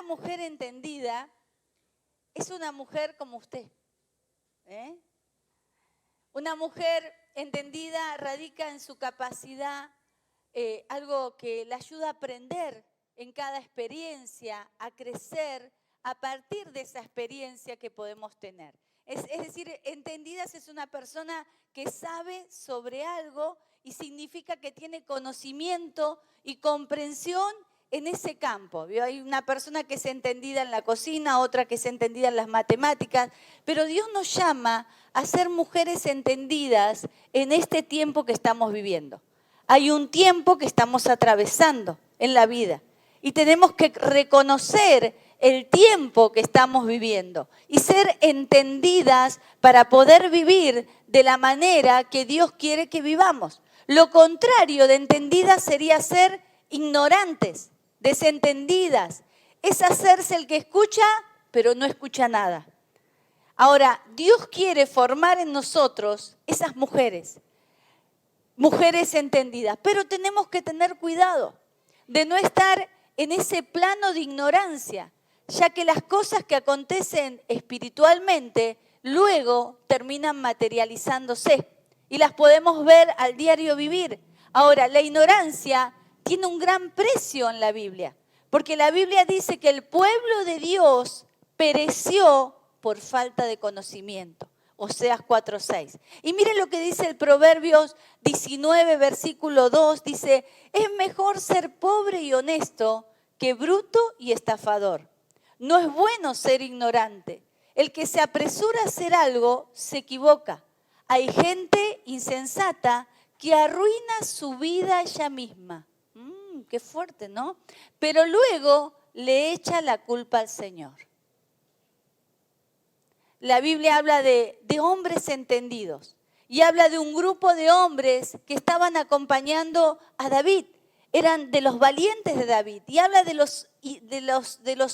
mujer entendida es una mujer como usted. Una mujer entendida radica en su capacidad, algo que le ayuda a aprender en cada experiencia, a crecer a partir de esa experiencia que podemos tener. Es decir, entendidas es una persona que sabe sobre algo y significa que tiene conocimiento y comprensión en ese campo. Hay una persona que es entendida en la cocina, otra que es entendida en las matemáticas, pero Dios nos llama a ser mujeres entendidas en este tiempo que estamos viviendo. Hay un tiempo que estamos atravesando en la vida y tenemos que reconocer el tiempo que estamos viviendo y ser entendidas para poder vivir de la manera que Dios quiere que vivamos. Lo contrario de entendidas sería ser ignorantes, desentendidas. Es hacerse el que escucha, pero no escucha nada. Ahora, Dios quiere formar en nosotros esas mujeres entendidas, pero tenemos que tener cuidado de no estar en ese plano de ignorancia, ya que las cosas que acontecen espiritualmente luego terminan materializándose y las podemos ver al diario vivir. Ahora, la ignorancia tiene un gran precio en la Biblia, porque la Biblia dice que el pueblo de Dios pereció por falta de conocimiento. Oseas 4:6. Y miren lo que dice el Proverbios 19, versículo 2, dice, es mejor ser pobre y honesto que bruto y estafador. No es bueno ser ignorante. El que se apresura a hacer algo se equivoca. Hay gente insensata que arruina su vida ella misma. Qué fuerte, ¿no? Pero luego le echa la culpa al Señor. La Biblia habla de hombres entendidos y habla de un grupo de hombres que estaban acompañando a David. Eran de los valientes de David y habla de los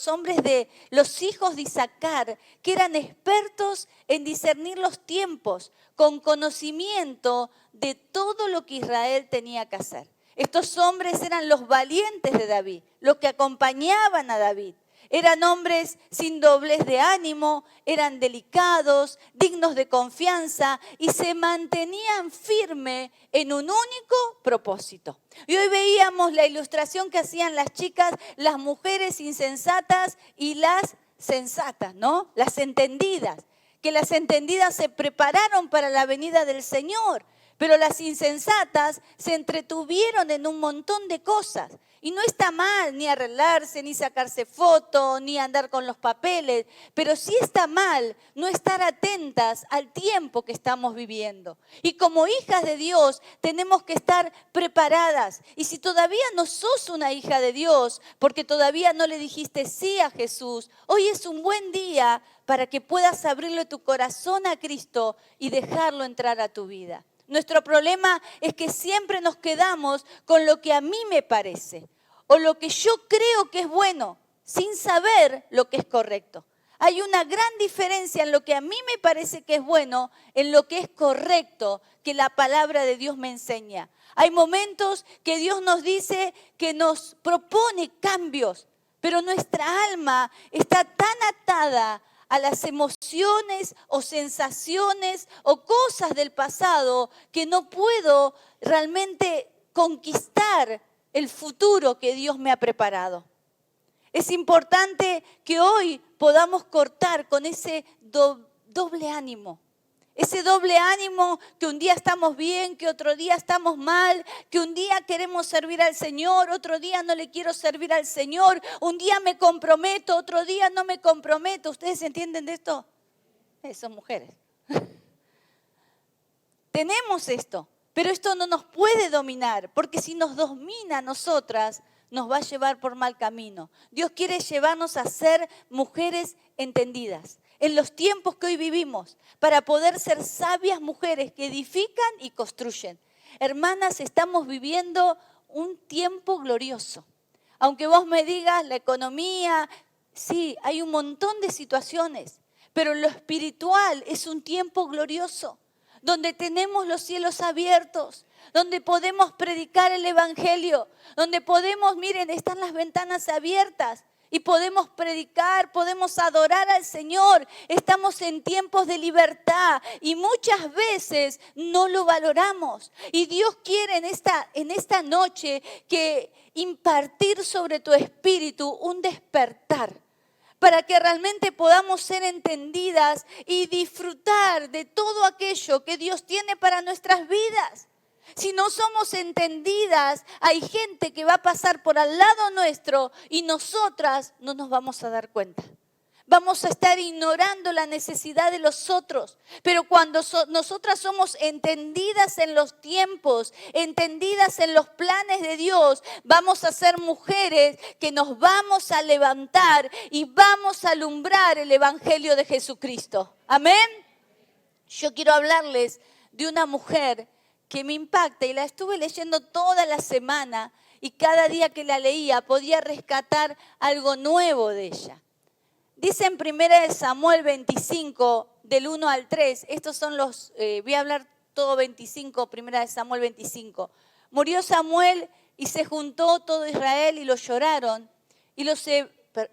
hombres, de los hijos de Isaacar, que eran expertos en discernir los tiempos, con conocimiento de todo lo que Israel tenía que hacer. Estos hombres eran los valientes de David, los que acompañaban a David. Eran hombres sin doblez de ánimo, eran delicados, dignos de confianza y se mantenían firmes en un único propósito. Y hoy veíamos la ilustración que hacían las chicas, las mujeres insensatas y las sensatas, ¿no? Las entendidas, que las entendidas se prepararon para la venida del Señor, pero las insensatas se entretuvieron en un montón de cosas. Y no está mal ni arreglarse, ni sacarse fotos, ni andar con los papeles, pero sí está mal no estar atentas al tiempo que estamos viviendo. Y como hijas de Dios tenemos que estar preparadas. Y si todavía no sos una hija de Dios, porque todavía no le dijiste sí a Jesús, hoy es un buen día para que puedas abrirle tu corazón a Cristo y dejarlo entrar a tu vida. Nuestro problema es que siempre nos quedamos con lo que a mí me parece o lo que yo creo que es bueno, sin saber lo que es correcto. Hay una gran diferencia en lo que a mí me parece que es bueno, en lo que es correcto, que la palabra de Dios me enseña. Hay momentos que Dios nos dice que nos propone cambios, pero nuestra alma está tan atada a las emociones o sensaciones o cosas del pasado que no puedo realmente conquistar el futuro que Dios me ha preparado. Es importante que hoy podamos cortar con ese doble ánimo. Ese doble ánimo que un día estamos bien, que otro día estamos mal, que un día queremos servir al Señor, otro día no le quiero servir al Señor, un día me comprometo, otro día no me comprometo. ¿Ustedes entienden de esto? Son mujeres. Tenemos esto, pero esto no nos puede dominar, porque si nos domina a nosotras, nos va a llevar por mal camino. Dios quiere llevarnos a ser mujeres entendidas en los tiempos que hoy vivimos, para poder ser sabias mujeres que edifican y construyen. Hermanas, estamos viviendo un tiempo glorioso. Aunque vos me digas la economía, sí, hay un montón de situaciones, pero lo espiritual es un tiempo glorioso, donde tenemos los cielos abiertos, donde podemos predicar el evangelio, donde podemos, miren, están las ventanas abiertas Y podemos predicar, podemos adorar al Señor. Estamos en tiempos de libertad y muchas veces no lo valoramos. Y Dios quiere en esta noche que impartir sobre tu espíritu un despertar, para que realmente podamos ser entendidas y disfrutar de todo aquello que Dios tiene para nuestras vidas. Si no somos entendidas, hay gente que va a pasar por al lado nuestro y nosotras no nos vamos a dar cuenta. Vamos a estar ignorando la necesidad de los otros. Pero cuando nosotras somos entendidas en los tiempos, entendidas en los planes de Dios, vamos a ser mujeres que nos vamos a levantar y vamos a alumbrar el Evangelio de Jesucristo. Amén. Yo quiero hablarles de una mujer que me impacta y la estuve leyendo toda la semana y cada día que la leía podía rescatar algo nuevo de ella. Dice en 1 Samuel 25, del 1 al 3, estos son los, voy a hablar todo 25, 1 Samuel 25. Murió Samuel y se juntó todo Israel y lo lloraron.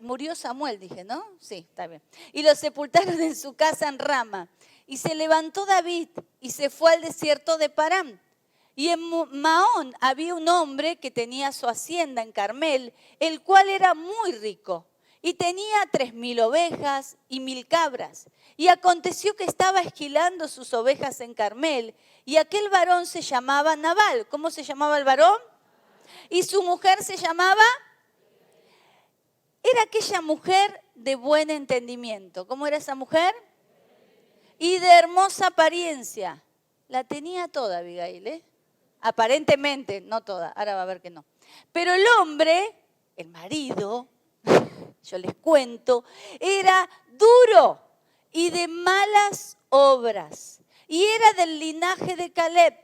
Murió Samuel, dije, ¿no? Sí, está bien. Y lo sepultaron en su casa en Rama. Y se levantó David y se fue al desierto de Parán. Y en Maón había un hombre que tenía su hacienda en Carmel, el cual era muy rico. Y tenía 3,000 ovejas y 1,000 cabras. Y aconteció que estaba esquilando sus ovejas en Carmel. Y aquel varón se llamaba Nabal. ¿Cómo se llamaba el varón? Y su mujer se llamaba... Era aquella mujer de buen entendimiento. ¿Cómo era esa mujer? Y de hermosa apariencia. La tenía toda Abigail, ¿eh? Aparentemente, no toda. Ahora va a ver que no. Pero el hombre, el marido, yo les cuento, era duro y de malas obras. Y era del linaje de Caleb.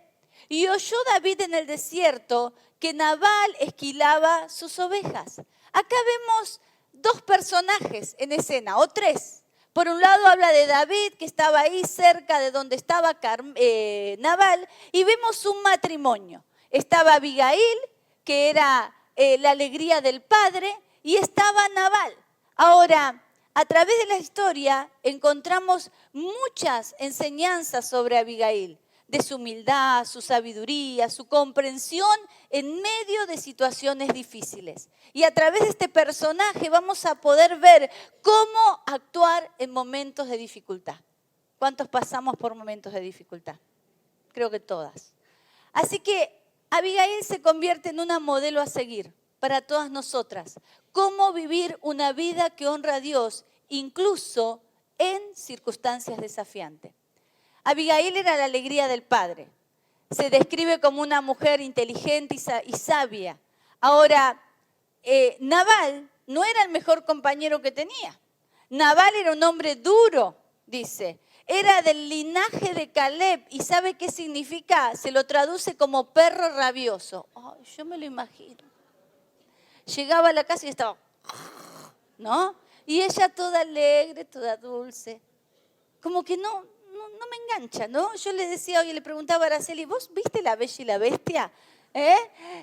Y oyó David en el desierto que Nabal esquilaba sus ovejas. Acá vemos 2 personajes en escena, o 3. Por un lado habla de David, que estaba ahí cerca de donde estaba Nabal, y vemos un matrimonio. Estaba Abigail, que era la alegría del padre, y estaba Nabal. Ahora, a través de la historia encontramos muchas enseñanzas sobre Abigail, de su humildad, su sabiduría, su comprensión en medio de situaciones difíciles. Y a través de este personaje vamos a poder ver cómo actuar en momentos de dificultad. ¿Cuántos pasamos por momentos de dificultad? Creo que todas. Así que Abigail se convierte en una modelo a seguir para todas nosotras. Cómo vivir una vida que honra a Dios, incluso en circunstancias desafiantes. Abigail era la alegría del padre. Se describe como una mujer inteligente y sabia. Ahora, Nabal no era el mejor compañero que tenía. Nabal era un hombre duro, dice. Era del linaje de Caleb. ¿Y sabe qué significa? Se lo traduce como perro rabioso. Ay, yo me lo imagino. Llegaba a la casa y estaba, ¿no? Y ella toda alegre, toda dulce. Como que no me engancha, ¿no? Yo le decía, oye, le preguntaba a Araceli, ¿vos viste La Bella y la Bestia?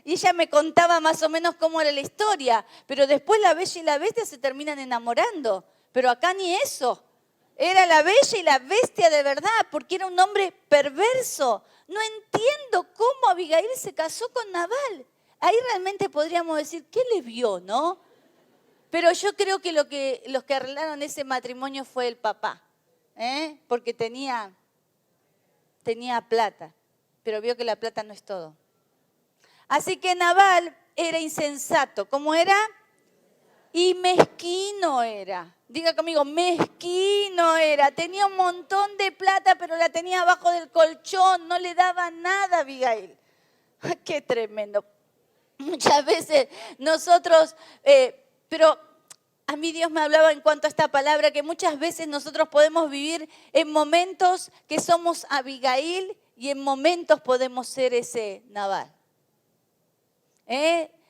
Y ella me contaba más o menos cómo era la historia, pero después La Bella y la Bestia se terminan enamorando. Pero acá ni eso. Era la Bella y la Bestia de verdad, porque era un hombre perverso. No entiendo cómo Abigail se casó con Nabal. Ahí realmente podríamos decir, ¿qué le vio, no? Pero yo creo que los que arreglaron ese matrimonio fue el papá. Porque tenía plata, pero vio que la plata no es todo. Así que Nabal era insensato. ¿Cómo era? Y mezquino era. Diga conmigo, mezquino era. Tenía un montón de plata, pero la tenía abajo del colchón. No le daba nada a Abigail. ¡Qué tremendo! Muchas veces nosotros, pero a mí Dios me hablaba en cuanto a esta palabra, que muchas veces nosotros podemos vivir en momentos que somos Abigail y en momentos podemos ser ese Nabal.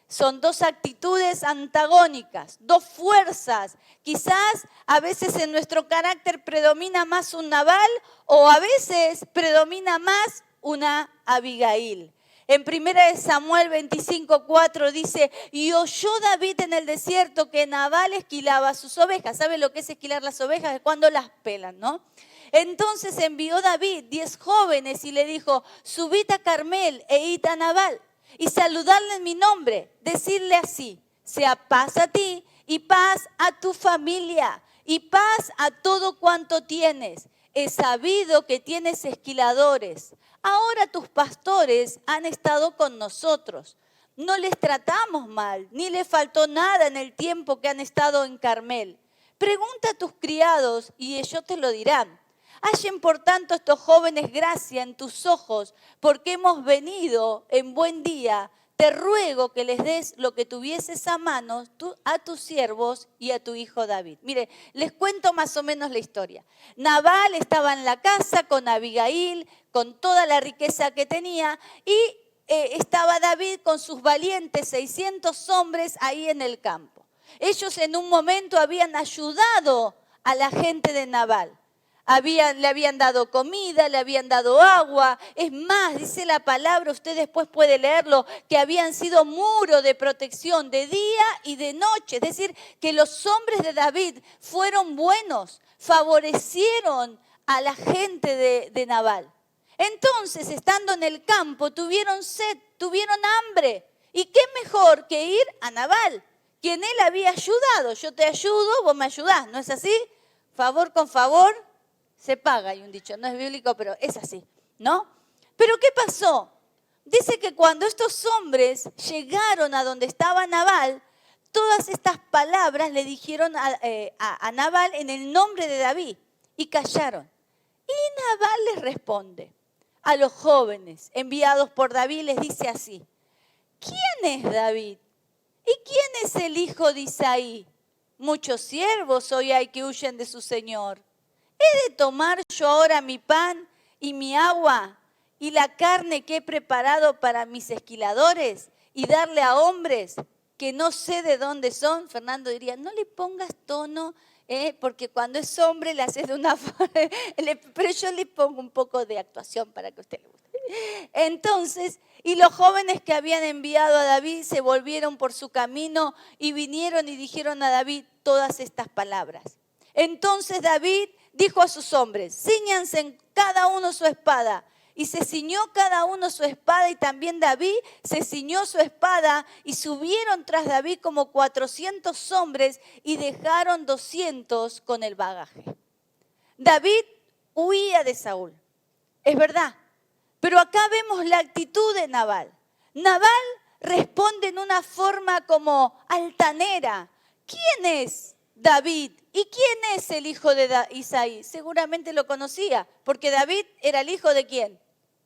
Son 2 actitudes antagónicas, 2 fuerzas. Quizás a veces en nuestro carácter predomina más un Nabal o a veces predomina más una Abigail. En 1 Samuel 25:4 dice, y oyó David en el desierto que Nabal esquilaba sus ovejas. ¿Sabe lo que es esquilar las ovejas? Es cuando las pelan, ¿no? Entonces envió David 10 jóvenes y le dijo, subid a Carmel e id a Nabal y saludadle en mi nombre. Decirle así, sea paz a ti y paz a tu familia y paz a todo cuanto tienes. He sabido que tienes esquiladores. Ahora tus pastores han estado con nosotros. No les tratamos mal, ni les faltó nada en el tiempo que han estado en Carmel. Pregunta a tus criados y ellos te lo dirán. Hallen por tanto estos jóvenes gracia en tus ojos, porque hemos venido en buen día. Te ruego que les des lo que tuvieses a mano a tus siervos y a tu hijo David. Mire, les cuento más o menos la historia. Nabal estaba en la casa con Abigail, con toda la riqueza que tenía, y estaba David con sus valientes 600 hombres ahí en el campo. Ellos en un momento habían ayudado a la gente de Nabal. Le habían dado comida, le habían dado agua. Es más, dice la palabra, usted después puede leerlo, que habían sido muro de protección de día y de noche. Es decir, que los hombres de David fueron buenos, favorecieron a la gente de Nabal. Entonces, estando en el campo, tuvieron sed, tuvieron hambre. ¿Y qué mejor que ir a Nabal, quien él había ayudado? Yo te ayudo, vos me ayudás, ¿no es así? Favor con favor se paga, hay un dicho, no es bíblico, pero es así, ¿no? Pero ¿qué pasó? Dice que cuando estos hombres llegaron a donde estaba Nabal, todas estas palabras le dijeron a Nabal en el nombre de David y callaron. Y Nabal les responde a los jóvenes enviados por David, les dice así, ¿quién es David? ¿Y quién es el hijo de Isaí? Muchos siervos hoy hay que huyen de su señor. ¿He de tomar yo ahora mi pan y mi agua y la carne que he preparado para mis esquiladores y darle a hombres que no sé de dónde son? Fernando diría, no le pongas tono, porque cuando es hombre le haces de una forma, pero yo le pongo un poco de actuación para que a usted le guste. Entonces, y los jóvenes que habían enviado a David se volvieron por su camino y vinieron y dijeron a David todas estas palabras. Entonces David dijo a sus hombres, cíñanse en cada uno su espada. Y se ciñó cada uno su espada y también David se ciñó su espada y subieron tras David como 400 hombres y dejaron 200 con el bagaje. David huía de Saúl, es verdad, pero acá vemos la actitud de Nabal. Nabal responde en una forma como altanera. ¿Quién es David? ¿Y quién es el hijo de Isaí? Seguramente lo conocía, porque David era el hijo de ¿quién?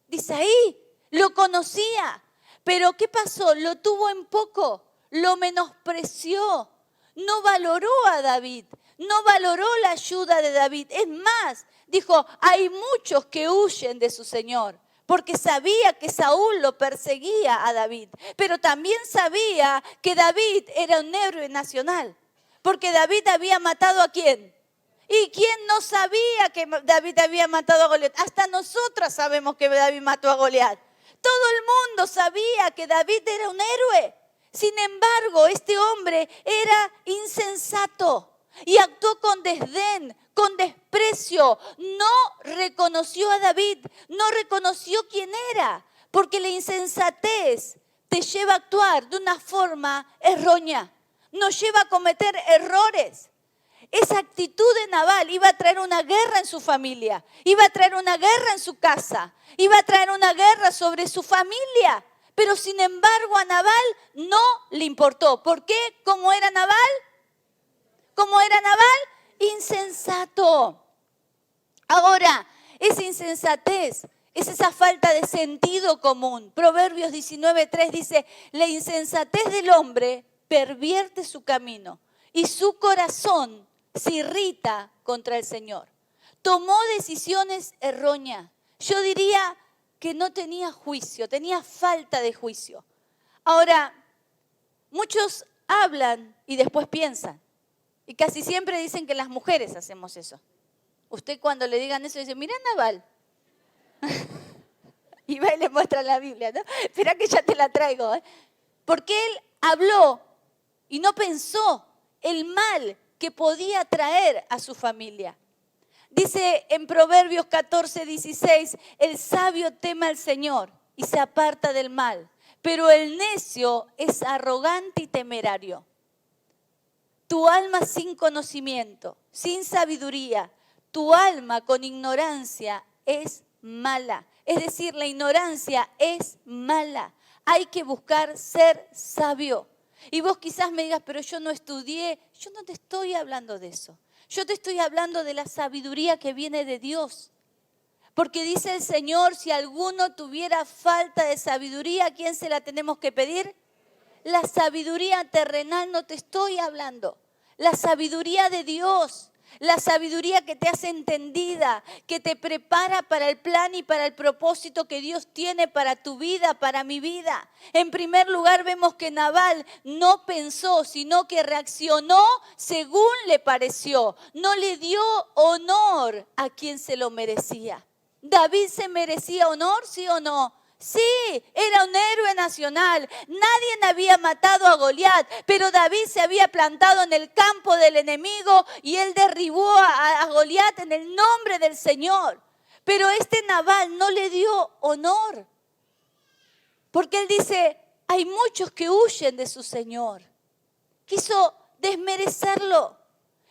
De Isaí. Lo conocía. Pero ¿qué pasó? Lo tuvo en poco, lo menospreció, no valoró a David, no valoró la ayuda de David. Es más, dijo, hay muchos que huyen de su Señor, porque sabía que Saúl lo perseguía a David, pero también sabía que David era un héroe nacional. Porque David había matado ¿a quién? ¿Y quién no sabía que David había matado a Goliat? Hasta nosotras sabemos que David mató a Goliat. Todo el mundo sabía que David era un héroe. Sin embargo, este hombre era insensato y actuó con desdén, con desprecio. No reconoció a David, no reconoció quién era, porque la insensatez te lleva a actuar de una forma errónea. Nos lleva a cometer errores. Esa actitud de Nabal iba a traer una guerra en su familia, iba a traer una guerra en su casa, iba a traer una guerra sobre su familia. Pero sin embargo a Nabal no le importó. ¿Por qué? ¿Cómo era Nabal? ¿Cómo era Nabal? Insensato. Ahora, esa insensatez es esa falta de sentido común. Proverbios 19:3 dice, la insensatez del hombre pervierte su camino y su corazón se irrita contra el Señor. Tomó decisiones erróneas. Yo diría que no tenía juicio, tenía falta de juicio. Ahora, muchos hablan y después piensan. Y casi siempre dicen que las mujeres hacemos eso. Usted cuando le digan eso dice, mira Nabal. Y va y le muestra la Biblia, ¿no? Espera que ya te la traigo. Porque él habló y no pensó el mal que podía traer a su familia. Dice en Proverbios 14:16, el sabio teme al Señor y se aparta del mal, pero el necio es arrogante y temerario. Tu alma sin conocimiento, sin sabiduría, tu alma con ignorancia es mala. Es decir, la ignorancia es mala. Hay que buscar ser sabio. Y vos quizás me digas, pero yo no estudié. Yo no te estoy hablando de eso. Yo te estoy hablando de la sabiduría que viene de Dios. Porque dice el Señor, si alguno tuviera falta de sabiduría, ¿a quién se la tenemos que pedir? La sabiduría terrenal no te estoy hablando. La sabiduría de Dios. La sabiduría que te hace entendida, que te prepara para el plan y para el propósito que Dios tiene para tu vida, para mi vida. En primer lugar vemos que Nabal no pensó, sino que reaccionó según le pareció. No le dio honor a quien se lo merecía. ¿David se merecía honor, sí o no? Sí, era un héroe nacional. Nadie había matado a Goliat, pero David se había plantado en el campo del enemigo y él derribó a Goliat en el nombre del Señor. Pero este Nabal no le dio honor, porque él dice, hay muchos que huyen de su Señor. Quiso desmerecerlo.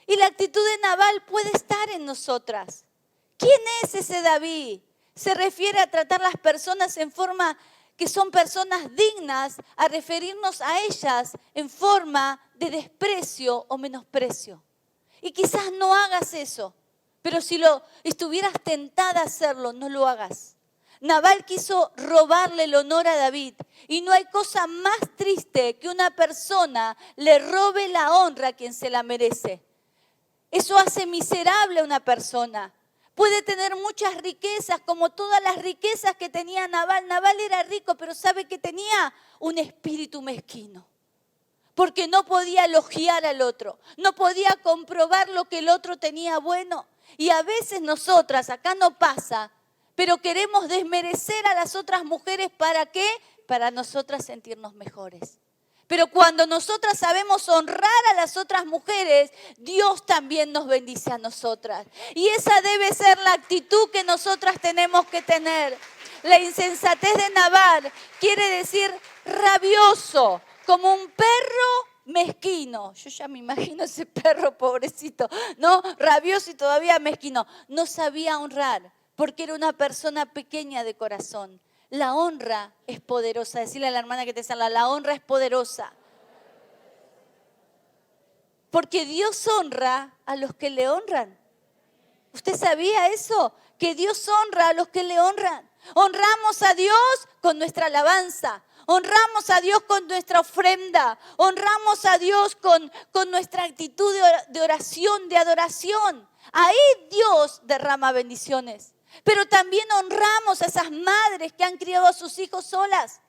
Y la actitud de Nabal puede estar en nosotras. ¿Quién es ese David? Se refiere a tratar a las personas en forma que son personas dignas, a referirnos a ellas en forma de desprecio o menosprecio. Y quizás no hagas eso, pero si lo estuvieras tentada a hacerlo, no lo hagas. Nabal quiso robarle el honor a David y no hay cosa más triste que una persona le robe la honra a quien se la merece. Eso hace miserable a una persona. Puede tener muchas riquezas, como todas las riquezas que tenía Nabal. Nabal era rico, pero ¿sabe qué tenía? Un espíritu mezquino. Porque no podía elogiar al otro, no podía comprobar lo que el otro tenía bueno. Y a veces nosotras, acá no pasa, pero queremos desmerecer a las otras mujeres, ¿para qué? Para nosotras sentirnos mejores. Pero cuando nosotras sabemos honrar a las otras mujeres, Dios también nos bendice a nosotras. Y esa debe ser la actitud que nosotras tenemos que tener. La insensatez de Nabal quiere decir rabioso, como un perro mezquino. Yo ya me imagino ese perro pobrecito, ¿no? Rabioso y todavía mezquino. No sabía honrar porque era una persona pequeña de corazón. La honra es poderosa. Decirle a la hermana que te salga, la honra es poderosa. Porque Dios honra a los que le honran. ¿Usted sabía eso? Que Dios honra a los que le honran. Honramos a Dios con nuestra alabanza. Honramos a Dios con nuestra ofrenda. Honramos a Dios con nuestra actitud de oración, de adoración. Ahí Dios derrama bendiciones. Pero también honramos a esas madres que han criado a sus hijos solas.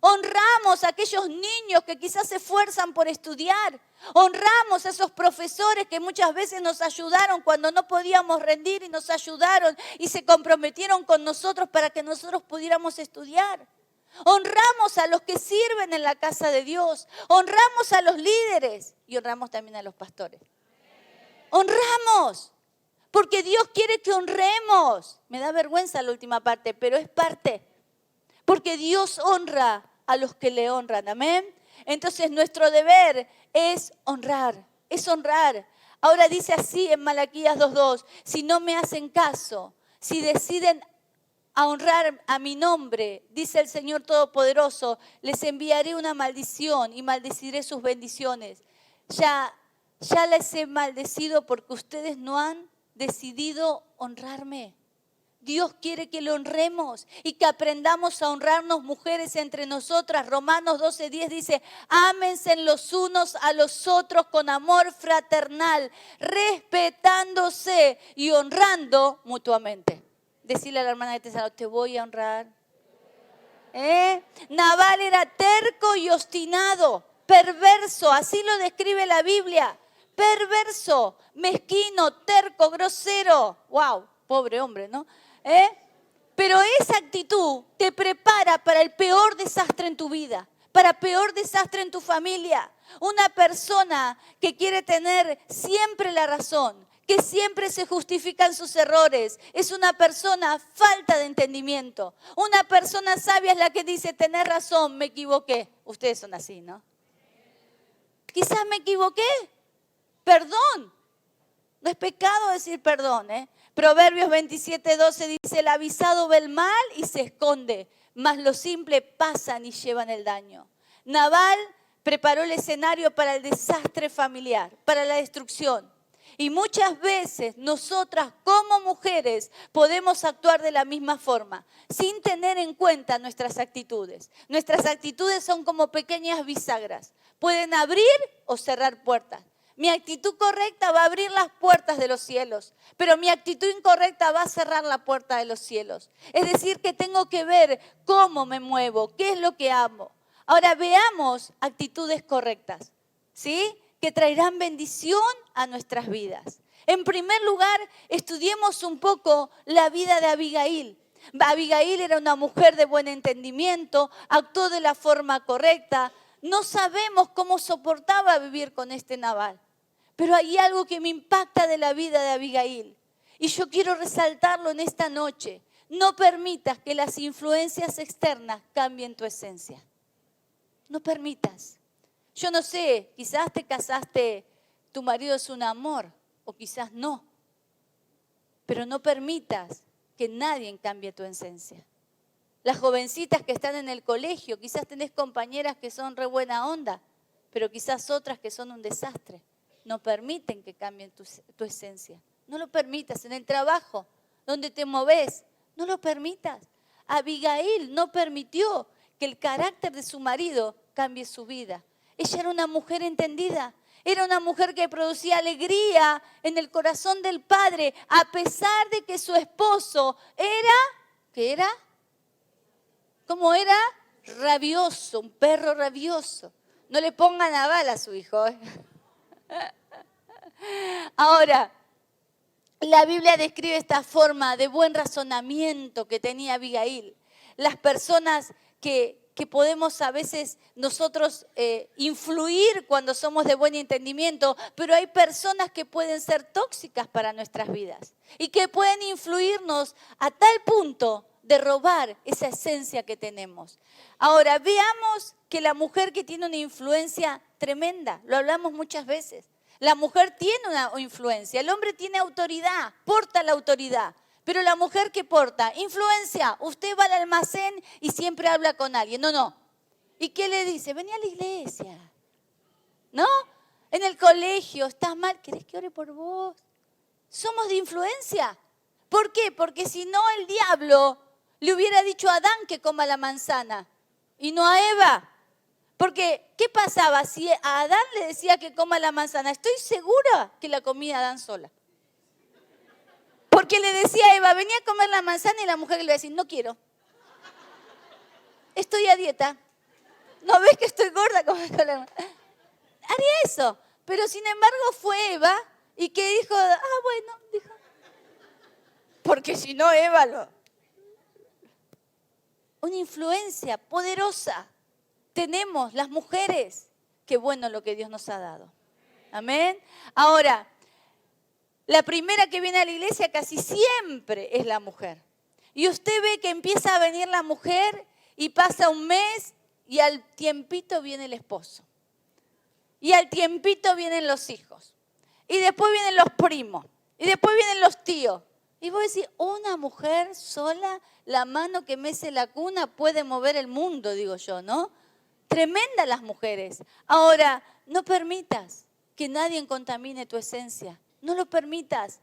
Honramos a aquellos niños que quizás se esfuerzan por estudiar. Honramos a esos profesores que muchas veces nos ayudaron cuando no podíamos rendir y nos ayudaron y se comprometieron con nosotros para que nosotros pudiéramos estudiar. Honramos a los que sirven en la casa de Dios. Honramos a los líderes y honramos también a los pastores. Honramos. Porque Dios quiere que honremos. Me da vergüenza la última parte, pero es parte. Porque Dios honra a los que le honran. Amén. Entonces nuestro deber es honrar. Es honrar. Ahora dice así en Malaquías 2:2. Si no me hacen caso, si deciden a honrar a mi nombre, dice el Señor Todopoderoso, les enviaré una maldición y maldeciré sus bendiciones. Ya les he maldecido porque ustedes no han decidido honrarme. Dios quiere que le honremos y que aprendamos a honrarnos mujeres entre nosotras. Romanos 12:10 dice, ámense los unos a los otros con amor fraternal, respetándose y honrando mutuamente. Decirle a la hermana que te saluda, te voy a honrar. Nabal era terco y obstinado, perverso, así lo describe la Biblia. Perverso, mezquino, terco, grosero. Wow, pobre hombre, ¿no? Pero esa actitud te prepara para el peor desastre en tu vida, para peor desastre en tu familia. Una persona que quiere tener siempre la razón, que siempre se justifican sus errores, es una persona falta de entendimiento. Una persona sabia es la que dice, tenés razón, me equivoqué. Ustedes son así, ¿no? Quizás me equivoqué, perdón. No es pecado decir perdón, ¿eh? Proverbios 27:12 dice, el avisado ve el mal y se esconde, mas los simples pasan y llevan el daño. Nabal preparó el escenario para el desastre familiar, para la destrucción. Y muchas veces nosotras como mujeres podemos actuar de la misma forma, sin tener en cuenta nuestras actitudes. Nuestras actitudes son como pequeñas bisagras, pueden abrir o cerrar puertas. Mi actitud correcta va a abrir las puertas de los cielos, pero mi actitud incorrecta va a cerrar la puerta de los cielos. Es decir, que tengo que ver cómo me muevo, qué es lo que amo. Ahora veamos actitudes correctas, ¿sí? Que traerán bendición a nuestras vidas. En primer lugar, estudiemos un poco la vida de Abigail. Abigail era una mujer de buen entendimiento, actuó de la forma correcta. No sabemos cómo soportaba vivir con este Nabal. Pero hay algo que me impacta de la vida de Abigail. Y yo quiero resaltarlo en esta noche. No permitas que las influencias externas cambien tu esencia. No permitas. Yo no sé, quizás te casaste, tu marido es un amor, o quizás no. Pero no permitas que nadie cambie tu esencia. Las jovencitas que están en el colegio, quizás tenés compañeras que son re buena onda, pero quizás otras que son un desastre. No permiten que cambien tu esencia. No lo permitas. En el trabajo, donde te moves, no lo permitas. Abigail no permitió que el carácter de su marido cambie su vida. Ella era una mujer entendida. Era una mujer que producía alegría en el corazón del padre, a pesar de que su esposo era, ¿qué era? ¿Cómo era? Rabioso, un perro rabioso. No le pongan a bala a su hijo, ¿eh? Ahora, la Biblia describe esta forma de buen razonamiento que tenía Abigail. Las personas que podemos a veces nosotros influir cuando somos de buen entendimiento, pero hay personas que pueden ser tóxicas para nuestras vidas y que pueden influirnos a tal punto de robar esa esencia que tenemos. Ahora, veamos que la mujer que tiene una influencia tremenda, lo hablamos muchas veces. La mujer tiene una influencia, el hombre tiene autoridad, porta la autoridad. Pero la mujer que porta influencia, usted va al almacén y siempre habla con alguien. No. ¿Y qué le dice? Vení a la iglesia. ¿No? En el colegio, estás mal, ¿querés que ore por vos? Somos de influencia. ¿Por qué? Porque si no el diablo le hubiera dicho a Adán que coma la manzana y no a Eva. Porque, ¿qué pasaba si a Adán le decía que coma la manzana? Estoy segura que la comía Adán sola. Porque le decía a Eva, venía a comer la manzana y la mujer le iba a decir, no quiero. Estoy a dieta. ¿No ves que estoy gorda? Haría eso. Pero sin embargo fue Eva y que dijo, bueno, dijo. Porque si no, Eva una influencia poderosa tenemos las mujeres. Qué bueno lo que Dios nos ha dado. Amén. Ahora, la primera que viene a la iglesia casi siempre es la mujer. Y usted ve que empieza a venir la mujer y pasa un mes y al tiempito viene el esposo. Y al tiempito vienen los hijos. Y después vienen los primos. Y después vienen los tíos. Y vos decís, una mujer sola, la mano que mece la cuna puede mover el mundo, digo yo, ¿no? Tremendas las mujeres. Ahora, no permitas que nadie contamine tu esencia. No lo permitas.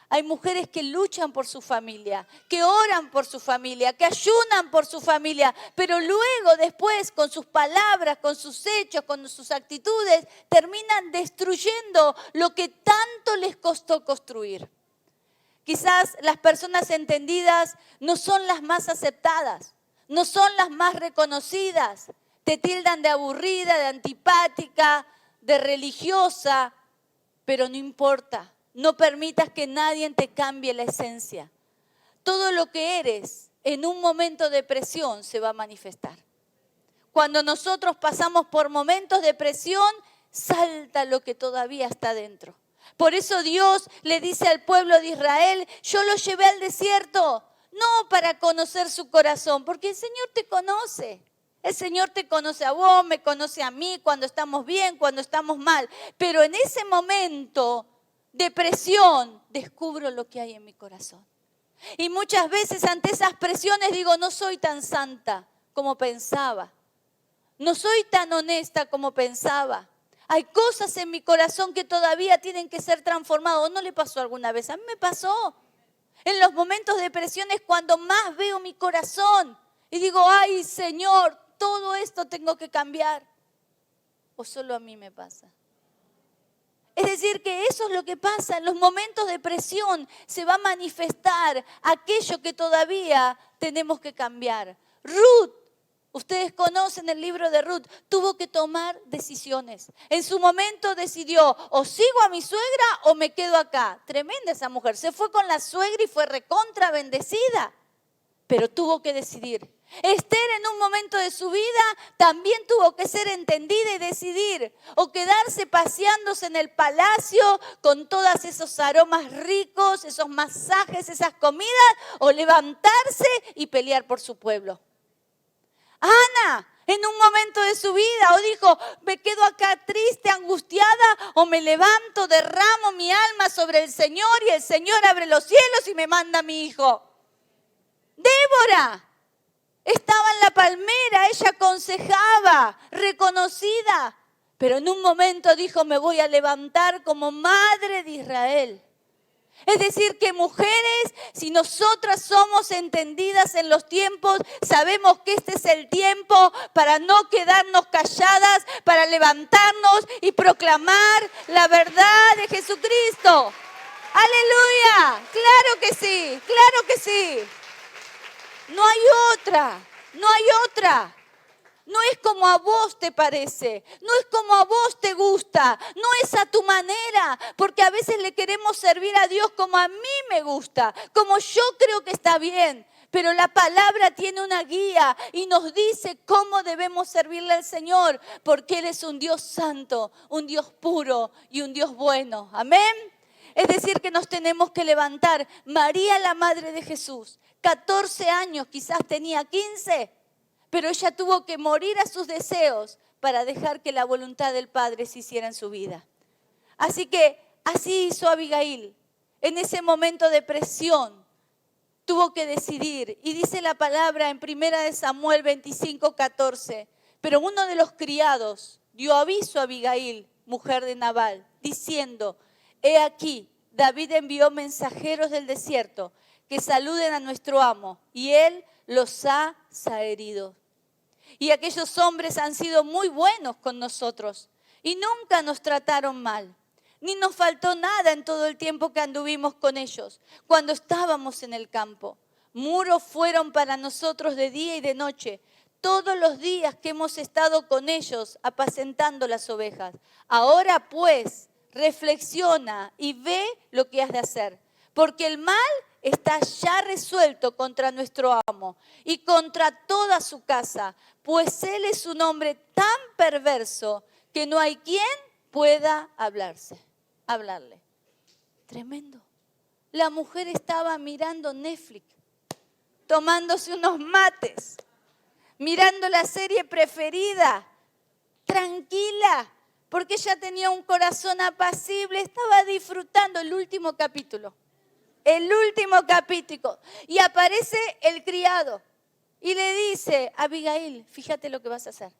Hay mujeres que luchan por su familia, que oran por su familia, que ayunan por su familia, pero luego después con sus palabras, con sus hechos, con sus actitudes, terminan destruyendo lo que tanto les costó construir. Quizás las personas entendidas no son las más aceptadas, no son las más reconocidas. Te tildan de aburrida, de antipática, de religiosa, pero no importa. No permitas que nadie te cambie la esencia. Todo lo que eres en un momento de presión se va a manifestar. Cuando nosotros pasamos por momentos de presión, salta lo que todavía está dentro. Por eso Dios le dice al pueblo de Israel, yo lo llevé al desierto, no para conocer su corazón, porque el Señor te conoce. El Señor te conoce a vos, me conoce a mí, cuando estamos bien, cuando estamos mal. Pero en ese momento de presión, descubro lo que hay en mi corazón. Y muchas veces ante esas presiones digo, no soy tan santa como pensaba. No soy tan honesta como pensaba. Hay cosas en mi corazón que todavía tienen que ser transformadas. ¿No le pasó alguna vez? A mí me pasó. En los momentos de presión es cuando más veo mi corazón. Y digo, ay Señor, todo esto tengo que cambiar. ¿O solo a mí me pasa? Es decir, que eso es lo que pasa. En los momentos de presión se va a manifestar aquello que todavía tenemos que cambiar. Ruth, ustedes conocen el libro de Ruth, tuvo que tomar decisiones. En su momento decidió, o sigo a mi suegra o me quedo acá. Tremenda esa mujer. Se fue con la suegra y fue recontra bendecida. Pero tuvo que decidir. Esther en un momento de su vida también tuvo que ser entendida y decidir. O quedarse paseándose en el palacio con todos esos aromas ricos, esos masajes, esas comidas. O levantarse y pelear por su pueblo. Ana, en un momento de su vida, o dijo, me quedo acá triste, angustiada, o me levanto, derramo mi alma sobre el Señor y el Señor abre los cielos y me manda a mi hijo. Débora estaba en la palmera, ella aconsejaba, reconocida, pero en un momento dijo, me voy a levantar como madre de Israel. Es decir, que mujeres, si nosotras somos entendidas en los tiempos, sabemos que este es el tiempo para no quedarnos calladas, para levantarnos y proclamar la verdad de Jesucristo. ¡Aleluya! ¡Claro que sí! ¡Claro que sí! No hay otra, no hay otra. No es como a vos te parece, no es como a vos te gusta, no es a tu manera, porque a veces le queremos servir a Dios como a mí me gusta, como yo creo que está bien. Pero la palabra tiene una guía y nos dice cómo debemos servirle al Señor, porque Él es un Dios santo, un Dios puro y un Dios bueno. Amén. Es decir, que nos tenemos que levantar. María, la madre de Jesús, 14 años, quizás tenía 15, pero ella tuvo que morir a sus deseos para dejar que la voluntad del Padre se hiciera en su vida. Así que así hizo Abigail. En ese momento de presión tuvo que decidir. Y dice la palabra en 1 Samuel 25:14. Pero uno de los criados dio aviso a Abigail, mujer de Nabal, diciendo, he aquí, David envió mensajeros del desierto que saluden a nuestro amo y él los ha zaherido. Y aquellos hombres han sido muy buenos con nosotros y nunca nos trataron mal. Ni nos faltó nada en todo el tiempo que anduvimos con ellos, cuando estábamos en el campo. Muros fueron para nosotros de día y de noche, todos los días que hemos estado con ellos apacentando las ovejas. Ahora pues, reflexiona y ve lo que has de hacer, porque el mal está ya resuelto contra nuestro amo y contra toda su casa, pues él es un hombre tan perverso que no hay quien pueda hablarle. Tremendo. La mujer estaba mirando Netflix, tomándose unos mates, mirando la serie preferida, tranquila, porque ella tenía un corazón apacible, estaba disfrutando el último capítulo. Y aparece el criado y le dice, Abigail, fíjate lo que vas a hacer,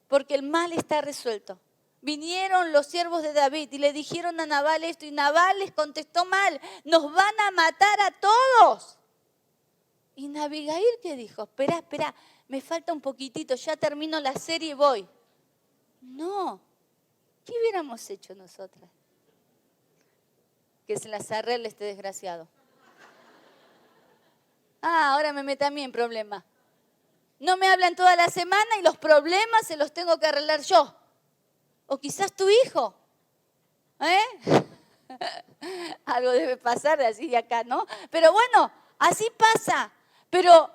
porque el mal está resuelto. Vinieron los siervos de David y le dijeron a Nabal esto, y Nabal les contestó mal, nos van a matar a todos. Y Abigail, ¿qué dijo? Espera, me falta un poquitito, ya termino la serie y voy. No, ¿qué hubiéramos hecho nosotras? Que se las arregle este desgraciado. Ahora me mete a mí en problemas. No me hablan toda la semana y los problemas se los tengo que arreglar yo. O quizás tu hijo. Algo debe pasar de así de acá, ¿no? Pero bueno, así pasa. Pero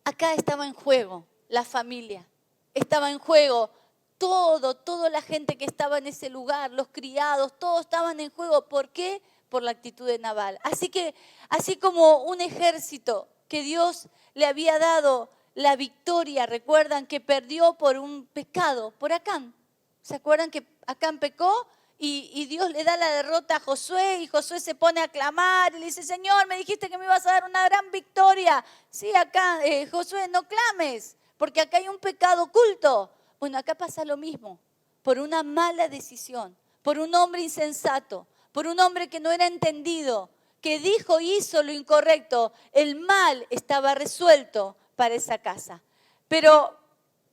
acá estaba en juego la familia, estaba en juego toda la gente que estaba en ese lugar, los criados, todos estaban en juego. ¿Por qué? Por la actitud de Nabal. Así que, así como un ejército que Dios le había dado la victoria, recuerdan que perdió por un pecado, por Acán. ¿Se acuerdan que Acán pecó? Y Dios le da la derrota a Josué y Josué se pone a clamar y le dice, Señor, me dijiste que me ibas a dar una gran victoria. Sí, acá, Josué, no clames, porque acá hay un pecado oculto. Bueno, acá pasa lo mismo, por una mala decisión, por un hombre insensato, por un hombre que no era entendido, que dijo y hizo lo incorrecto. El mal estaba resuelto para esa casa. Pero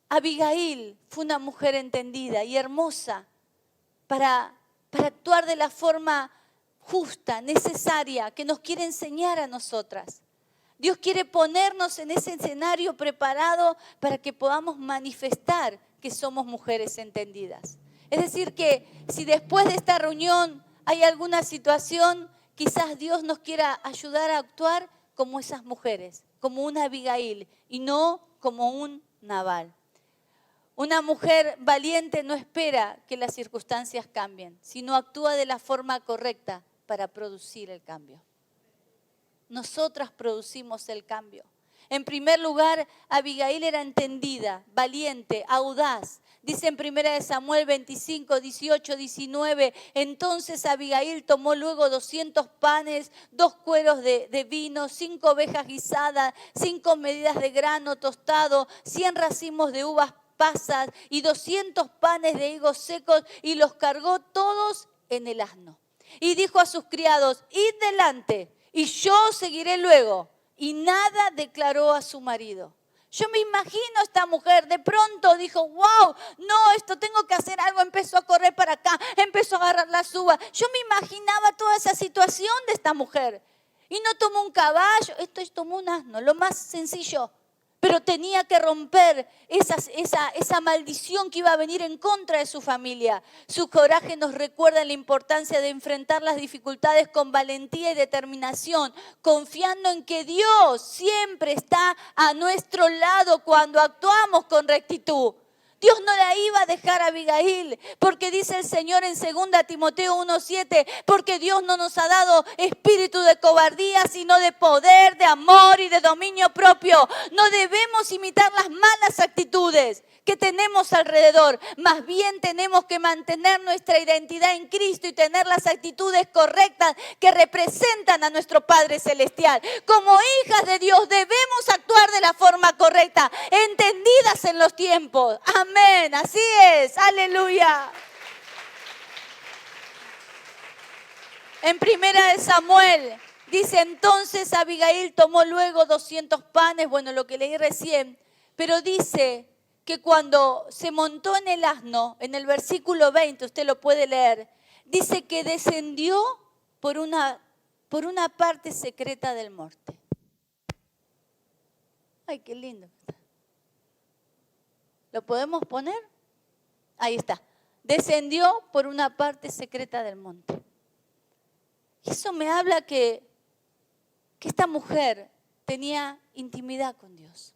Abigail fue una mujer entendida y hermosa para actuar de la forma justa, necesaria, que nos quiere enseñar a nosotras. Dios quiere ponernos en ese escenario preparado para que podamos manifestar que somos mujeres entendidas. Es decir, que si después de esta reunión hay alguna situación, quizás Dios nos quiera ayudar a actuar como esas mujeres, como una Abigail y no como un Nabal. Una mujer valiente no espera que las circunstancias cambien, sino actúa de la forma correcta para producir el cambio. Nosotras producimos el cambio. En primer lugar, Abigail era entendida, valiente, audaz. Dice en 1 Samuel 25, 18, 19, entonces Abigail tomó luego 200 panes, 2 cueros de vino, 5 ovejas guisadas, 5 medidas de grano tostado, 100 racimos de uvas pasas y 200 panes de higos secos y los cargó todos en el asno. Y dijo a sus criados, id delante y yo seguiré luego. Y nada declaró a su marido. Yo me imagino a esta mujer, de pronto dijo, wow, no, esto tengo que hacer algo, empezó a correr para acá, empezó a agarrar las uvas. Yo me imaginaba toda esa situación de esta mujer. Y no tomó un caballo, esto tomó un asno, lo más sencillo. Pero tenía que romper esa maldición que iba a venir en contra de su familia. Su coraje nos recuerda la importancia de enfrentar las dificultades con valentía y determinación, confiando en que Dios siempre está a nuestro lado cuando actuamos con rectitud. Dios no la iba a dejar a Abigail, porque dice el Señor en 2 Timoteo 1:7, porque Dios no nos ha dado espíritu de cobardía, sino de poder, de amor y de dominio propio. No debemos imitar las malas actitudes que tenemos alrededor. Más bien tenemos que mantener nuestra identidad en Cristo y tener las actitudes correctas que representan a nuestro Padre Celestial. Como hijas de Dios debemos actuar de la forma correcta, entendidas en los tiempos. Amén, así es, aleluya. En 1 Samuel dice, entonces Abigail tomó luego 200 panes, bueno, lo que leí recién, pero dice que cuando se montó en el asno, en el versículo 20, usted lo puede leer, dice que descendió por una parte secreta del monte. Ay, qué lindo. ¿Lo podemos poner? Ahí está. Descendió por una parte secreta del monte. Y eso me habla que esta mujer tenía intimidad con Dios.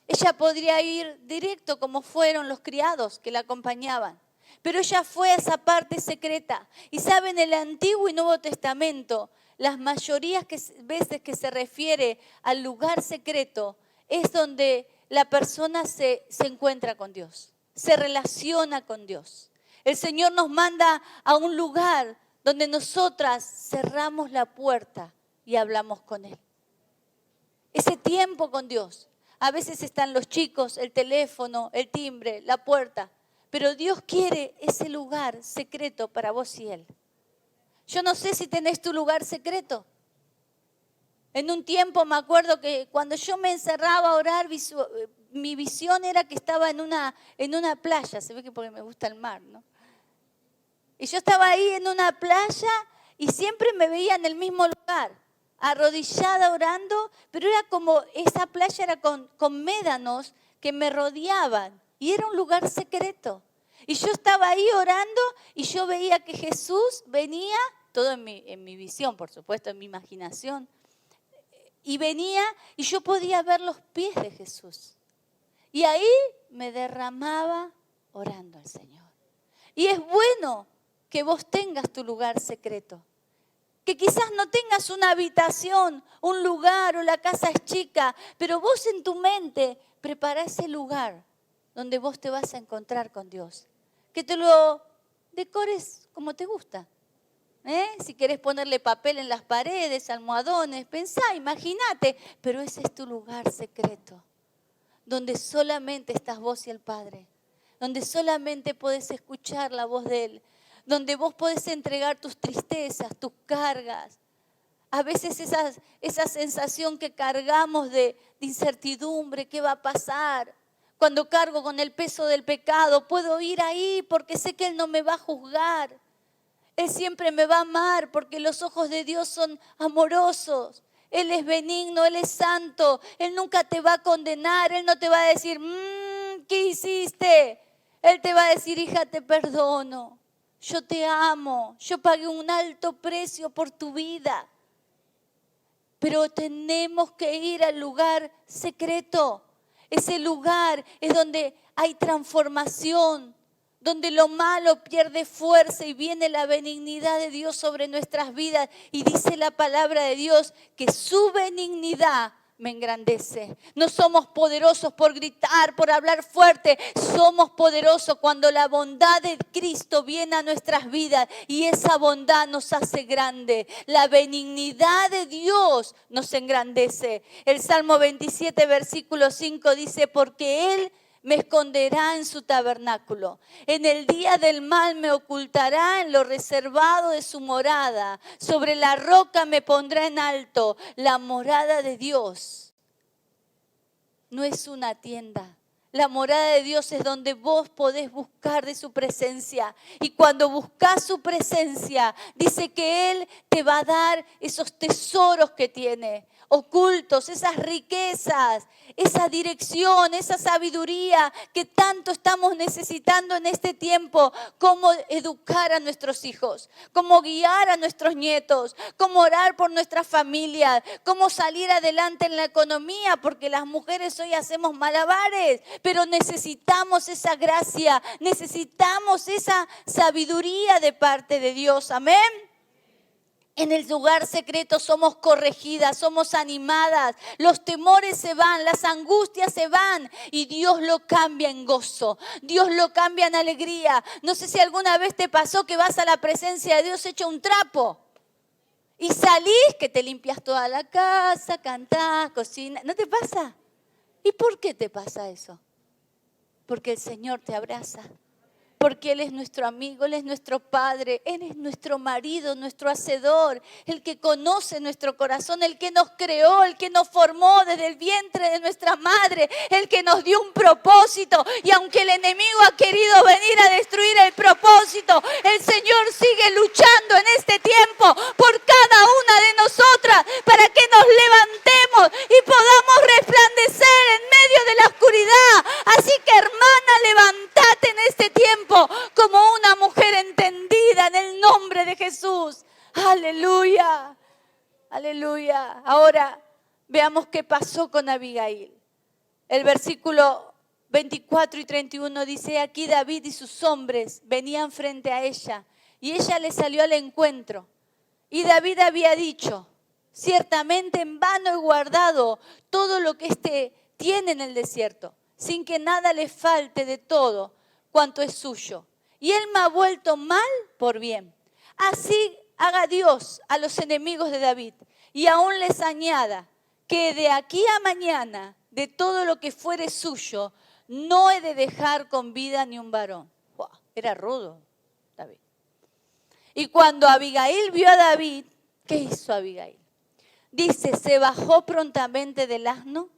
Ella podría ir directo como fueron los criados que la acompañaban. Pero ella fue a esa parte secreta. Y saben, en el Antiguo y Nuevo Testamento, las mayorías veces que se refiere al lugar secreto es donde la persona se encuentra con Dios, se relaciona con Dios. El Señor nos manda a un lugar donde nosotras cerramos la puerta y hablamos con Él. Ese tiempo con Dios. A veces están los chicos, el teléfono, el timbre, la puerta. Pero Dios quiere ese lugar secreto para vos y Él. Yo no sé si tenés tu lugar secreto. En un tiempo me acuerdo que cuando yo me encerraba a orar, mi visión era que estaba en una playa. Se ve que porque me gusta el mar, ¿no? Y yo estaba ahí en una playa y siempre me veía en el mismo lugar, arrodillada orando, pero era como, esa playa era con médanos que me rodeaban y era un lugar secreto. Y yo estaba ahí orando y yo veía que Jesús venía, todo en mi visión, por supuesto, en mi imaginación, y venía y yo podía ver los pies de Jesús. Y ahí me derramaba orando al Señor. Y es bueno que vos tengas tu lugar secreto. Que quizás no tengas una habitación, un lugar o la casa es chica, pero vos en tu mente prepara ese lugar donde vos te vas a encontrar con Dios. Que te lo decores como te gusta. Si querés ponerle papel en las paredes, almohadones, pensá, imagínate, pero ese es tu lugar secreto, donde solamente estás vos y el Padre, donde solamente podés escuchar la voz de Él, donde vos podés entregar tus tristezas, tus cargas. A veces esa sensación que cargamos de incertidumbre, ¿qué va a pasar? Cuando cargo con el peso del pecado, puedo ir ahí porque sé que Él no me va a juzgar. Él siempre me va a amar porque los ojos de Dios son amorosos. Él es benigno, Él es santo. Él nunca te va a condenar. Él no te va a decir, ¿qué hiciste? Él te va a decir, hija, te perdono. Yo te amo. Yo pagué un alto precio por tu vida. Pero tenemos que ir al lugar secreto. Ese lugar es donde hay transformación, donde lo malo pierde fuerza y viene la benignidad de Dios sobre nuestras vidas. Y dice la palabra de Dios que su benignidad me engrandece. No somos poderosos por gritar, por hablar fuerte. Somos poderosos cuando la bondad de Cristo viene a nuestras vidas y esa bondad nos hace grande. La benignidad de Dios nos engrandece. El Salmo 27, versículo 5 dice, porque Él me esconderá en su tabernáculo. En el día del mal me ocultará en lo reservado de su morada. Sobre la roca me pondrá en alto. La morada de Dios no es una tienda. La morada de Dios es donde vos podés buscar de su presencia. Y cuando buscas su presencia, dice que Él te va a dar esos tesoros que tiene, ocultos, esas riquezas, esa dirección, esa sabiduría que tanto estamos necesitando en este tiempo. Cómo educar a nuestros hijos, cómo guiar a nuestros nietos, cómo orar por nuestra familia, cómo salir adelante en la economía, porque las mujeres hoy hacemos malabares, pero necesitamos esa gracia, necesitamos esa sabiduría de parte de Dios. Amén. En el lugar secreto somos corregidas, somos animadas, los temores se van, las angustias se van y Dios lo cambia en gozo, Dios lo cambia en alegría. No sé si alguna vez te pasó que vas a la presencia de Dios hecho un trapo y salís que te limpias toda la casa, cantás, cocinas. ¿No te pasa? ¿Y por qué te pasa eso? Porque el Señor te abraza. Porque Él es nuestro amigo, Él es nuestro Padre, Él es nuestro marido, nuestro hacedor, el que conoce nuestro corazón, el que nos creó, el que nos formó desde el vientre de nuestra madre, el que nos dio un propósito. Y aunque el enemigo ha querido venir a destruir el propósito, el Señor sigue luchando en este tiempo por cada una de nosotras para que nos levantemos y podamos resplandecer en medio de la oscuridad. Así que, hermana, levántate en este tiempo como una mujer entendida en el nombre de Jesús. Aleluya, aleluya. Ahora veamos qué pasó con Abigail. El versículo 24 y 31 dice, aquí David y sus hombres venían frente a ella y ella le salió al encuentro. Y David había dicho, ciertamente en vano he guardado todo lo que éste tiene en el desierto, sin que nada le falte de todo cuanto es suyo. Y Él me ha vuelto mal por bien. Así haga Dios a los enemigos de David. Y aún les añada que de aquí a mañana, de todo lo que fuere suyo, no he de dejar con vida ni un varón. Wow, era rudo David. Y cuando Abigail vio a David, ¿qué hizo Abigail? Dice, se bajó prontamente del asno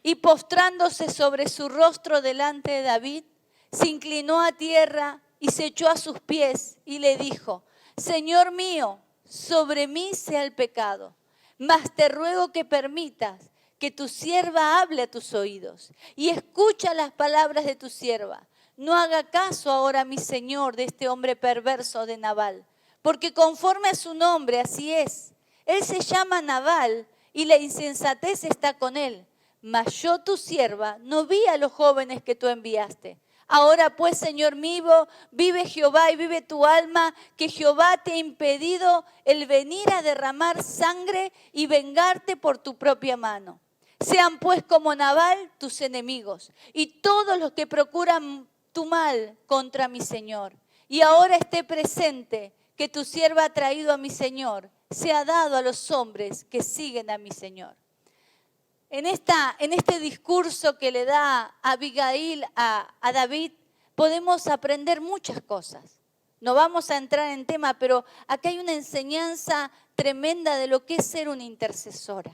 y postrándose sobre su rostro delante de David, se inclinó a tierra y se echó a sus pies y le dijo, Señor mío, sobre mí sea el pecado, mas te ruego que permitas que tu sierva hable a tus oídos y escucha las palabras de tu sierva. No haga caso ahora, mi señor, de este hombre perverso de Nabal, porque conforme a su nombre así es. Él se llama Nabal y la insensatez está con él. Mas yo, tu sierva, no vi a los jóvenes que tú enviaste. Ahora pues, Señor mío, vive Jehová y vive tu alma, que Jehová te ha impedido el venir a derramar sangre y vengarte por tu propia mano. Sean pues como Nabal tus enemigos y todos los que procuran tu mal contra mi Señor. Y ahora esté presente que tu sierva ha traído a mi Señor, sea dado a los hombres que siguen a mi Señor. En este discurso que le da Abigail a David, podemos aprender muchas cosas. No vamos a entrar en tema, pero acá hay una enseñanza tremenda de lo que es ser una intercesora.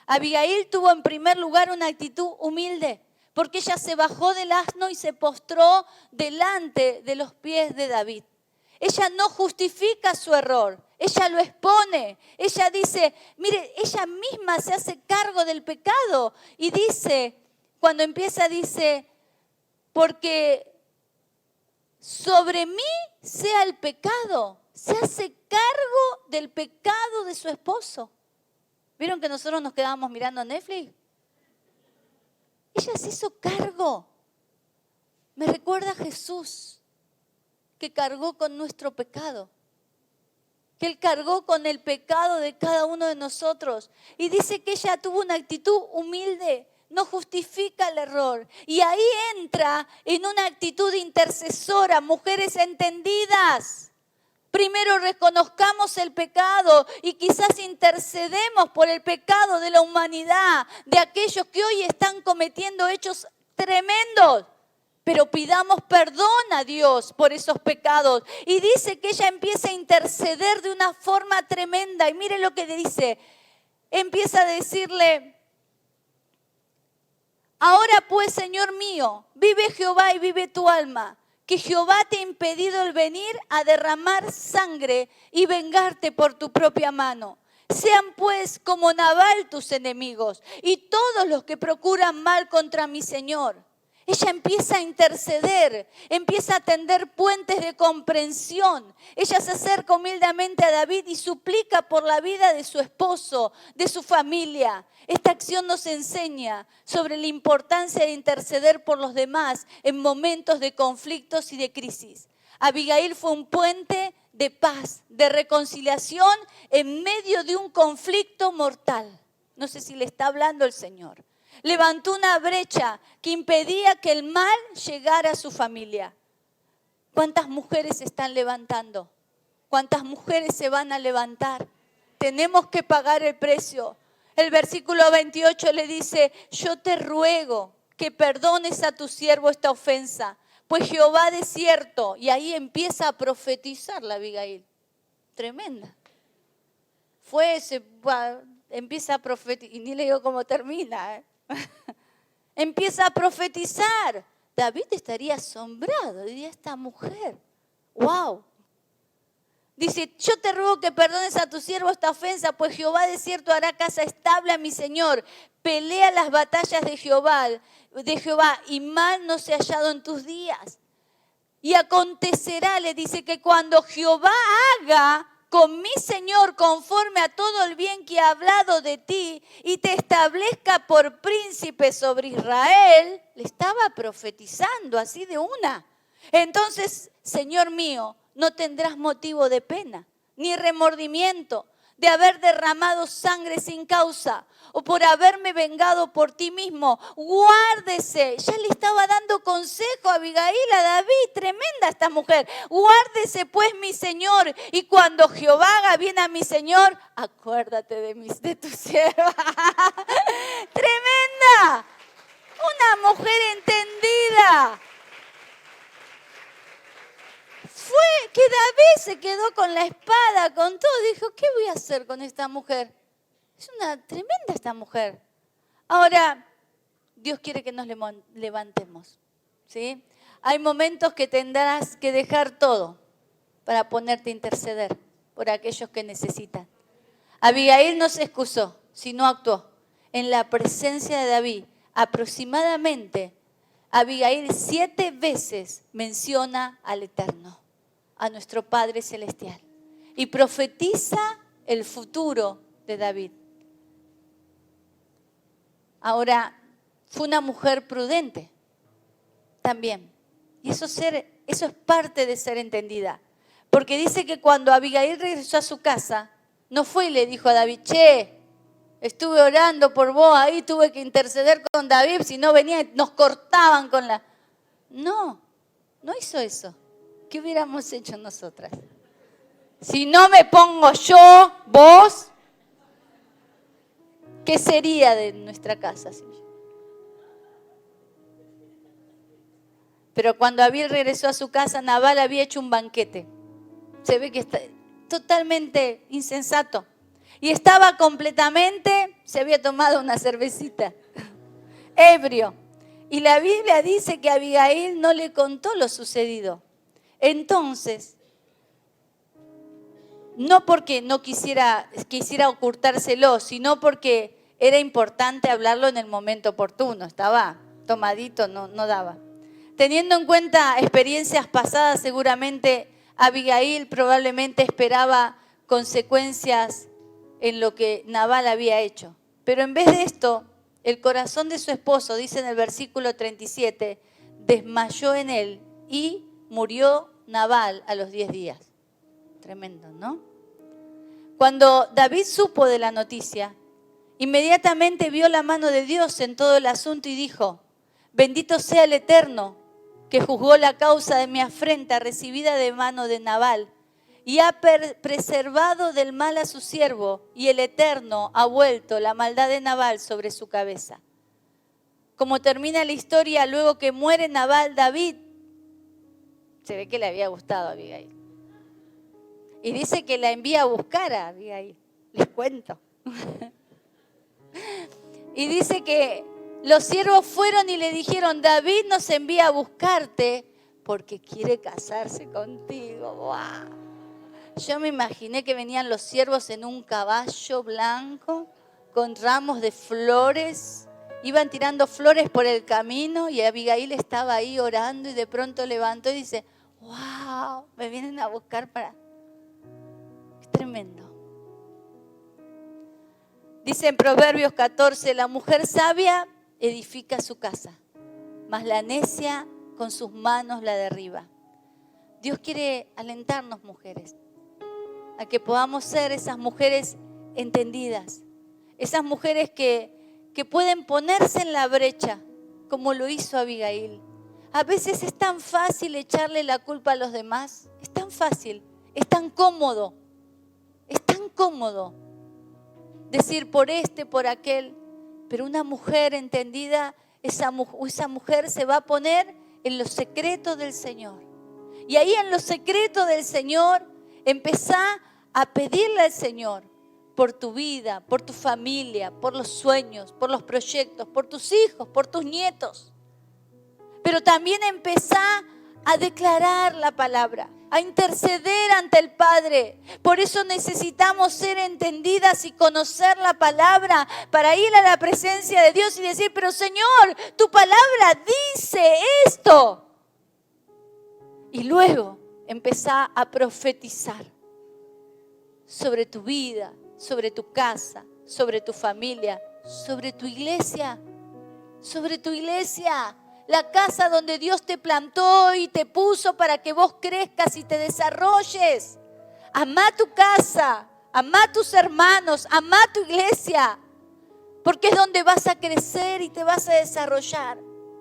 Abigail tuvo en primer lugar una actitud humilde, porque ella se bajó del asno y se postró delante de los pies de David. Ella no justifica su error, ella lo expone. Ella dice, mire, ella misma se hace cargo del pecado. Y dice, cuando empieza dice, porque sobre mí sea el pecado. Se hace cargo del pecado de su esposo. ¿Vieron que nosotros nos quedábamos mirando Netflix? Ella se hizo cargo. Me recuerda a Jesús, que cargó con nuestro pecado, que Él cargó con el pecado de cada uno de nosotros. Y dice que ella tuvo una actitud humilde, no justifica el error. Y ahí entra en una actitud intercesora, mujeres entendidas. Primero reconozcamos el pecado y quizás intercedemos por el pecado de la humanidad, de aquellos que hoy están cometiendo hechos tremendos. Pero pidamos perdón a Dios por esos pecados. Y dice que ella empieza a interceder de una forma tremenda. Y mire lo que dice. Empieza a decirle, ahora pues, Señor mío, vive Jehová y vive tu alma, que Jehová te ha impedido el venir a derramar sangre y vengarte por tu propia mano. Sean pues como Nabal tus enemigos y todos los que procuran mal contra mi Señor. Ella empieza a interceder, empieza a tender puentes de comprensión. Ella se acerca humildemente a David y suplica por la vida de su esposo, de su familia. Esta acción nos enseña sobre la importancia de interceder por los demás en momentos de conflictos y de crisis. Abigail fue un puente de paz, de reconciliación en medio de un conflicto mortal. No sé si le está hablando el Señor. Levantó una brecha que impedía que el mal llegara a su familia. ¿Cuántas mujeres se están levantando? ¿Cuántas mujeres se van a levantar? Tenemos que pagar el precio. El versículo 28 le dice, yo te ruego que perdones a tu siervo esta ofensa, pues Jehová de cierto, y ahí empieza a profetizar la Abigail. Tremenda. Empieza a profetizar, y ni le digo cómo termina, Empieza a profetizar. David estaría asombrado, diría esta mujer. ¡Wow! Dice, yo te ruego que perdones a tu siervo esta ofensa, pues Jehová de cierto hará casa estable a mi Señor. Pelea las batallas de Jehová, y mal no se ha hallado en tus días. Y acontecerá, le dice, que cuando Jehová haga con mi Señor conforme a todo el bien que ha hablado de ti y te establezca por príncipe sobre Israel, le estaba profetizando así de una. Entonces, Señor mío, no tendrás motivo de pena ni remordimiento de haber derramado sangre sin causa o por haberme vengado por ti mismo. Guárdese. Ya le estaba dando consejo a Abigail, a David. Tremenda esta mujer. Guárdese pues mi Señor, y cuando Jehová haga bien a mi Señor, acuérdate de tu sierva. Tremenda. Una mujer entendida. Fue que David se quedó con la espada, con todo. Dijo, ¿qué voy a hacer con esta mujer? Es una tremenda esta mujer. Ahora, Dios quiere que nos levantemos, ¿sí? Hay momentos que tendrás que dejar todo para ponerte a interceder por aquellos que necesitan. Abigail no se excusó, sino actuó. En la presencia de David, aproximadamente, Abigail 7 veces menciona al Eterno, a nuestro Padre Celestial, y profetiza el futuro de David. Ahora, fue una mujer prudente también. Y eso es parte de ser entendida. Porque dice que cuando Abigail regresó a su casa, no fue y le dijo a David, che, estuve orando por vos, ahí tuve que interceder con David, si no venía nos cortaban con la... No hizo eso. ¿Qué hubiéramos hecho nosotras? Si no me pongo yo, vos, ¿qué sería de nuestra casa? Pero cuando David regresó a su casa, Nabal había hecho un banquete. Se ve que está totalmente insensato. Y estaba completamente, se había tomado una cervecita, ebrio. Y la Biblia dice que Abigail no le contó lo sucedido. Entonces, no porque no quisiera ocultárselo, sino porque era importante hablarlo en el momento oportuno. Estaba tomadito, no daba. Teniendo en cuenta experiencias pasadas, seguramente Abigail probablemente esperaba consecuencias en lo que Nabal había hecho. Pero en vez de esto, el corazón de su esposo, dice en el versículo 37, desmayó en él y murió Nabal a los 10 días. Tremendo, ¿no? Cuando David supo de la noticia, inmediatamente vio la mano de Dios en todo el asunto y dijo, bendito sea el Eterno, que juzgó la causa de mi afrenta recibida de mano de Nabal, y ha preservado del mal a su siervo, y el Eterno ha vuelto la maldad de Nabal sobre su cabeza. Como termina la historia, luego que muere Nabal, David, se ve que le había gustado a Abigail. Y dice que la envía a buscar a Abigail, les cuento. Y dice que los siervos fueron y le dijeron, David nos envía a buscarte porque quiere casarse contigo. ¡Wow! Yo me imaginé que venían los siervos en un caballo blanco con ramos de flores. Iban tirando flores por el camino y Abigail estaba ahí orando y de pronto levantó y dice, ¡wow! Me vienen a buscar para... Es tremendo. Dice en Proverbios 14, la mujer sabia edifica su casa, mas la necia con sus manos la derriba. Dios quiere alentarnos, mujeres, a que podamos ser esas mujeres entendidas, esas mujeres que pueden ponerse en la brecha, como lo hizo Abigail. A veces es tan fácil echarle la culpa a los demás, es tan fácil, es tan cómodo decir por por aquel, pero una mujer entendida, esa mujer se va a poner en los secretos del Señor. Y ahí en los secretos del Señor, empezá a pedirle al Señor por tu vida, por tu familia, por los sueños, por los proyectos, por tus hijos, por tus nietos. Pero también empezá a declarar la palabra, a interceder ante el Padre. Por eso necesitamos ser entendidas y conocer la palabra para ir a la presencia de Dios y decir, pero Señor, tu palabra dice esto. Y luego empezá a profetizar sobre tu vida, sobre tu casa, sobre tu familia, sobre tu iglesia, la casa donde Dios te plantó y te puso para que vos crezcas y te desarrolles. Amá tu casa, amá tus hermanos, amá tu iglesia, porque es donde vas a crecer y te vas a desarrollar.